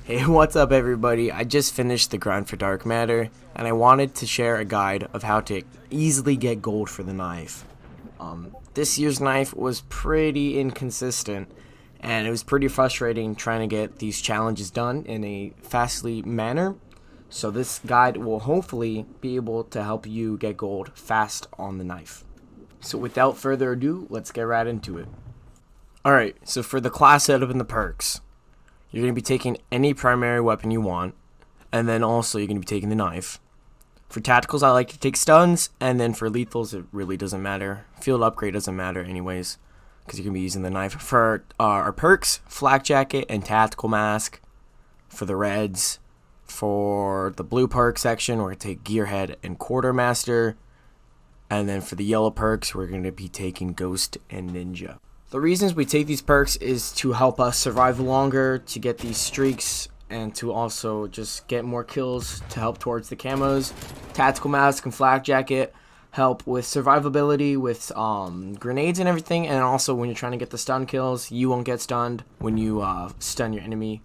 Hey, what's up everybody? I just finished the grind for dark matter, and I wanted to share a guide of how to easily get gold for the knife. This year's knife was pretty inconsistent, and it was pretty frustrating trying to get these challenges done in a fastly manner. So this guide will hopefully be able to help you get gold fast on the knife. So without further ado, let's get right into it. Alright, so for the class setup and the perks, you're going to be taking any primary weapon you want, and then also you're going to be taking the knife. For tacticals, I like to take stuns, and then for lethals, it really doesn't matter. Field upgrade doesn't matter anyways, because you're going to be using the knife. For our perks, flak jacket and tactical mask. For the reds, for the blue perk section, we're going to take gearhead and quartermaster. And then for the yellow perks, we're going to be taking ghost and ninja. The reasons we take these perks is to help us survive longer, to get these streaks, and to also just get more kills to help towards the camos. Tactical mask and flak jacket help with survivability, with grenades and everything, and also when you're trying to get the stun kills, you won't get stunned when you stun your enemy.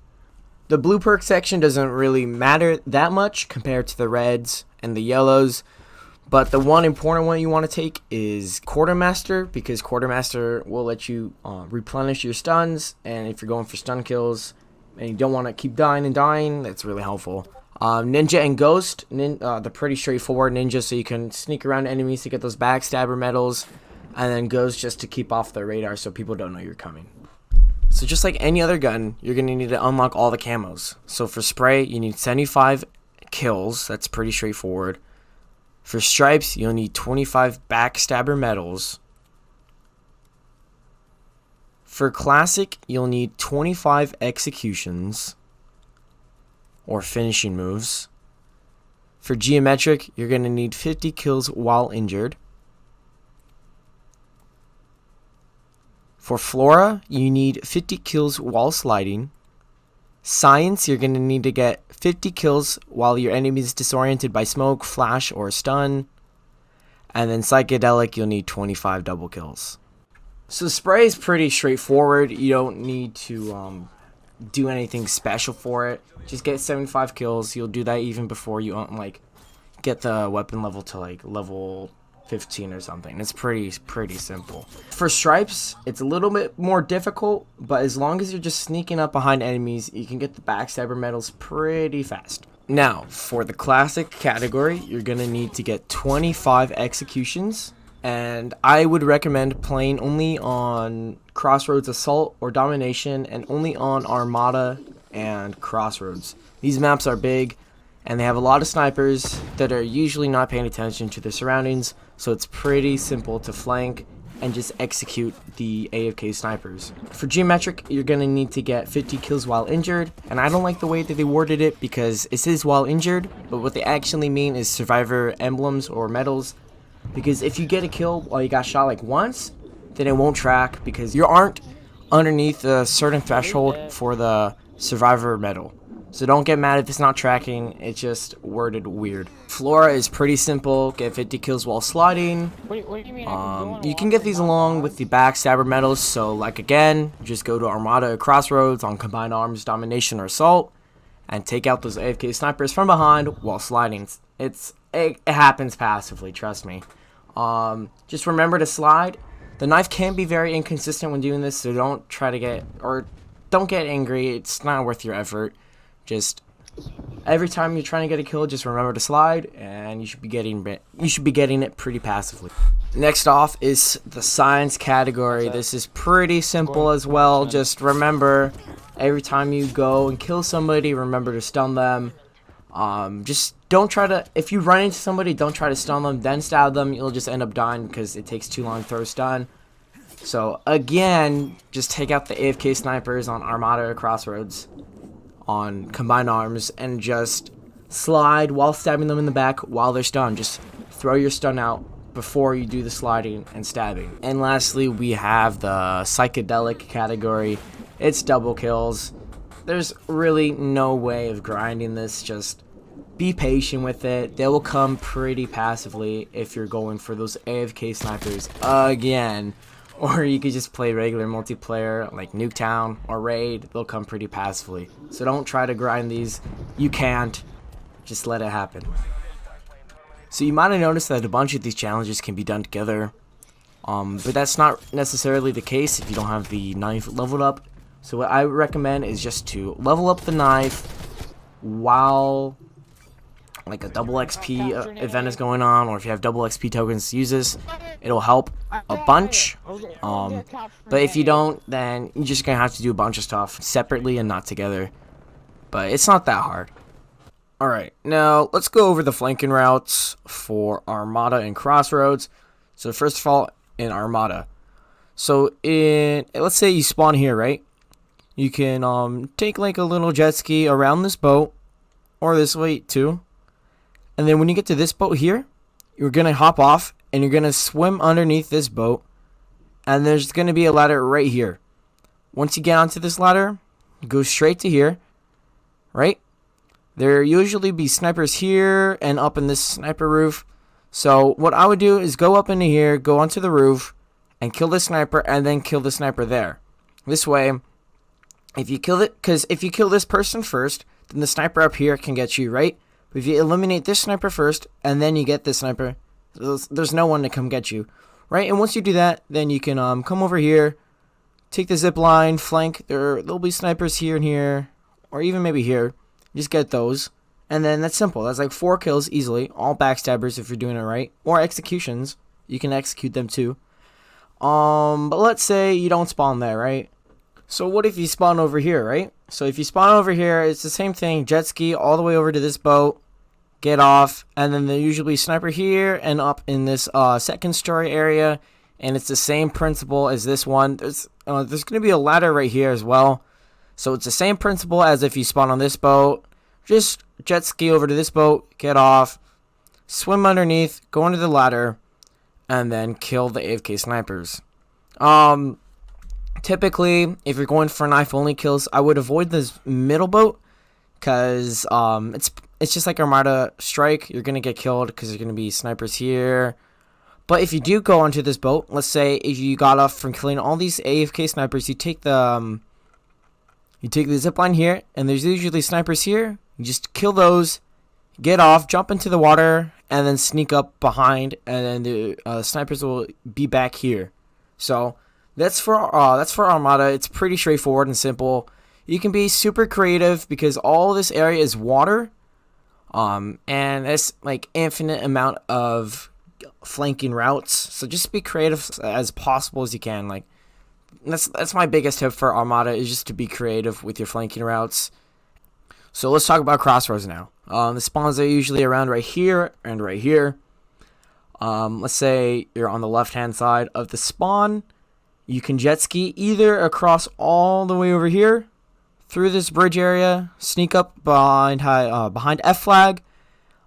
The blue perk section doesn't really matter that much compared to the reds and the yellows. But the one important one you want to take is Quartermaster, because Quartermaster will let you replenish your stuns, and if you're going for stun kills and you don't want to keep dying and dying, that's really helpful. Ninja and Ghost, they're pretty straightforward. Ninja so you can sneak around enemies to get those backstabber medals, and then Ghost just to keep off the radar so people don't know you're coming. So just like any other gun, you're going to need to unlock all the camos. So for spray, you need 75 kills, that's pretty straightforward. For stripes, you'll need 25 backstabber medals. For classic, you'll need 25 executions or finishing moves. For geometric, you're going to need 50 kills while injured. For Flora, you need 50 kills while sliding. Science, you're going to need to get 50 kills while your enemy is disoriented by smoke, flash, or stun. And then Psychedelic, you'll need 25 double kills. So spray is pretty straightforward. You don't need to do anything special for it. Just get 75 kills. You'll do that even before you get the weapon level to level 15 or something. It's pretty simple. For stripes, it's a little bit more difficult, but as long as you're just sneaking up behind enemies, you can get the backstabber medals pretty fast. Now, for the classic category, you're gonna need to get 25 executions, and I would recommend playing only on Crossroads Assault or Domination, and only on Armada and Crossroads. These maps are big, and they have a lot of snipers that are usually not paying attention to their surroundings, so it's pretty simple to flank and just execute the AFK snipers. For geometric, you're going to need to get 50 kills while injured, and I don't like the way that they worded it because it says while injured, but what they actually mean is survivor emblems or medals, because if you get a kill while you got shot once, then it won't track because you aren't underneath a certain threshold for the survivor medal. So don't get mad if it's not tracking, it's just worded weird. Flora is pretty simple, get 50 kills while sliding. What do you mean? You can get these along with the backstabber medals, so again, just go to Armada or Crossroads on Combined Arms, Domination, or Assault, and take out those AFK snipers from behind while sliding. It happens passively, trust me. Just remember to slide. The knife can be very inconsistent when doing this, so don't get angry, it's not worth your effort. Just every time you're trying to get a kill, just remember to slide, and you should be getting it pretty passively. Next off is the science category. This is pretty simple as well. Just remember, every time you go and kill somebody, remember to stun them. Just don't try to, if you run into somebody, don't try to stun them, then stab them. You'll just end up dying because it takes too long to throw a stun. So again, just take out the AFK snipers on Armada or Crossroads on Combined Arms and just slide while stabbing them in the back while they're stunned. Just throw your stun out before you do the sliding and stabbing. And lastly, we have the Psychedelic category. It's double kills. There's really no way of grinding this. Just be patient with it. They will come pretty passively if you're going for those AFK snipers again. Or you could just play regular multiplayer like Nuketown or Raid. They'll come pretty passively. So don't try to grind these. You can't. Just let it happen. So you might have noticed that a bunch of these challenges can be done together. But that's not necessarily the case if you don't have the knife leveled up. So what I recommend is just to level up the knife while like a double XP event is going on, or if you have double XP tokens to use this, it'll help a bunch. But if you don't, then you're just gonna have to do a bunch of stuff separately and not together. But it's not that hard. Alright, now let's go over the flanking routes for Armada and Crossroads. So first of all, in Armada. So let's say you spawn here, right? You can take like a little jet ski around this boat, or this way too. And then when you get to this boat here, you're gonna hop off and you're gonna swim underneath this boat, and there's gonna be a ladder right here. Once you get onto this ladder, go straight to here, right? There usually be snipers here and up in this sniper roof. So what I would do is go up into here, go onto the roof, and kill the sniper, and then kill the sniper there. This way, if you kill it, because if you kill this person first, then the sniper up here can get you, right? But if you eliminate this sniper first, and then you get this sniper, there's no one to come get you, right? And once you do that, then you can come over here, take the zip line, flank. There'll be snipers here and here, or even maybe here. Just get those, and then that's simple. That's like 4 kills easily. All backstabbers if you're doing it right, or executions. You can execute them too. But let's say you don't spawn there, right? So what if you spawn over here, right? So if you spawn over here, it's the same thing. Jet ski all the way over to this boat, get off, and then there usually sniper here and up in this second story area, and it's the same principle as this one. There's gonna be a ladder right here as well. So it's the same principle as if you spawn on this boat. Just jet ski over to this boat, get off, swim underneath, go under the ladder, and then kill the AFK snipers. Typically, if you're going for knife only kills, I would avoid this middle boat, because it's just like Armada Strike. You're gonna get killed because there's gonna be snipers here. But if you do go onto this boat, let's say if you got off from killing all these AFK snipers, you take the zipline here, and there's usually snipers here. You just kill those, get off, jump into the water, and then sneak up behind, and then the snipers will be back here. So that's for Armada. It's pretty straightforward and simple. You can be super creative because all this area is water, and it's like infinite amount of flanking routes. So just be creative as possible as you can. Like that's my biggest tip for Armada, is just to be creative with your flanking routes. So let's talk about Crossroads now. The spawns are usually around right here and right here. Let's say you're on the left-hand side of the spawn. You can jet ski either across all the way over here, through this bridge area, sneak up behind F flag.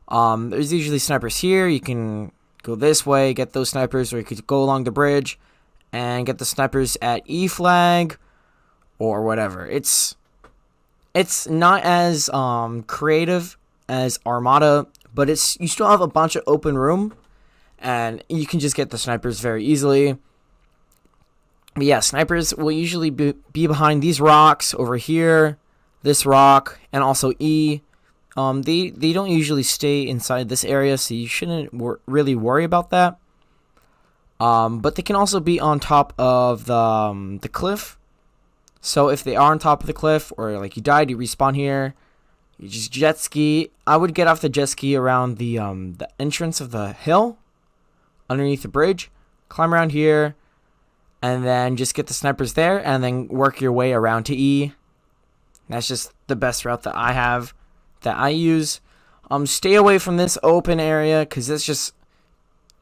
There's usually snipers here. You can go this way, get those snipers, or you could go along the bridge and get the snipers at E flag or whatever. It's not as creative as Armada, but you still have a bunch of open room, and you can just get the snipers very easily. But yeah, snipers will usually be behind these rocks over here, this rock, and also E. They don't usually stay inside this area, so you shouldn't really worry about that. But they can also be on top of the cliff. So if they are on top of the cliff, or like you died, you respawn here, you just jet ski. I would get off the jet ski around the entrance of the hill, underneath the bridge, climb around here, and then just get the snipers there, and then work your way around to E. That's just the best route that I use. Stay away from this open area, because it's just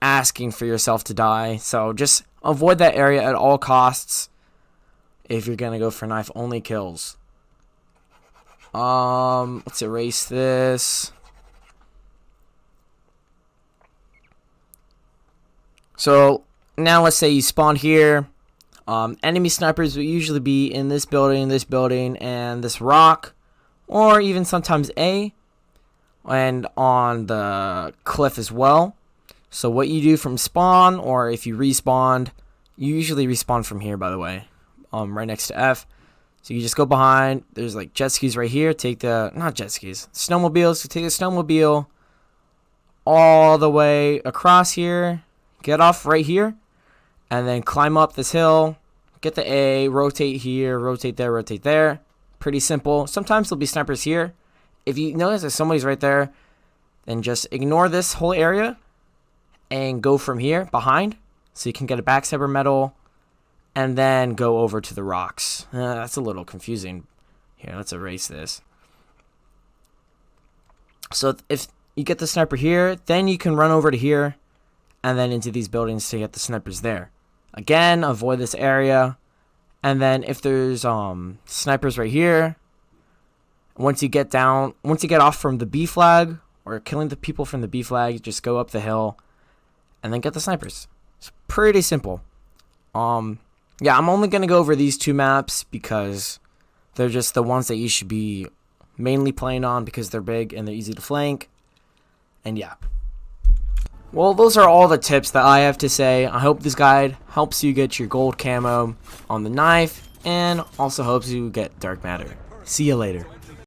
asking for yourself to die. So just avoid that area at all costs if you're gonna go for knife only kills. Let's erase this. So now let's say you spawn here. Enemy snipers will usually be in this building, and this rock, or even sometimes A, and on the cliff as well. So what you do from spawn, or if you respawned, You usually respawn from here, by the way, right next to F. So you just go behind. There's like jet skis right here. Take the, not jet skis, snowmobiles. So take the snowmobile all the way across here. Get off right here. And then climb up this hill. Get the A. Rotate here. Rotate there. Rotate there. Pretty simple. Sometimes there'll be snipers here. If you notice that somebody's right there, then just ignore this whole area and go from here behind. So you can get a backstabber medal. And then go over to the rocks. That's a little confusing. Here, let's erase this. So if you get the sniper here, then you can run over to here and then into these buildings to get the snipers there. Again, avoid this area. And then if there's snipers right here, once you get off from the B flag or killing the people from the B flag, just go up the hill and then get the snipers. It's pretty simple. Yeah, I'm only going to go over these two maps because they're just the ones that you should be mainly playing on because they're big and they're easy to flank. And yeah. Well, those are all the tips that I have to say. I hope this guide helps you get your gold camo on the knife and also helps you get dark matter. See you later.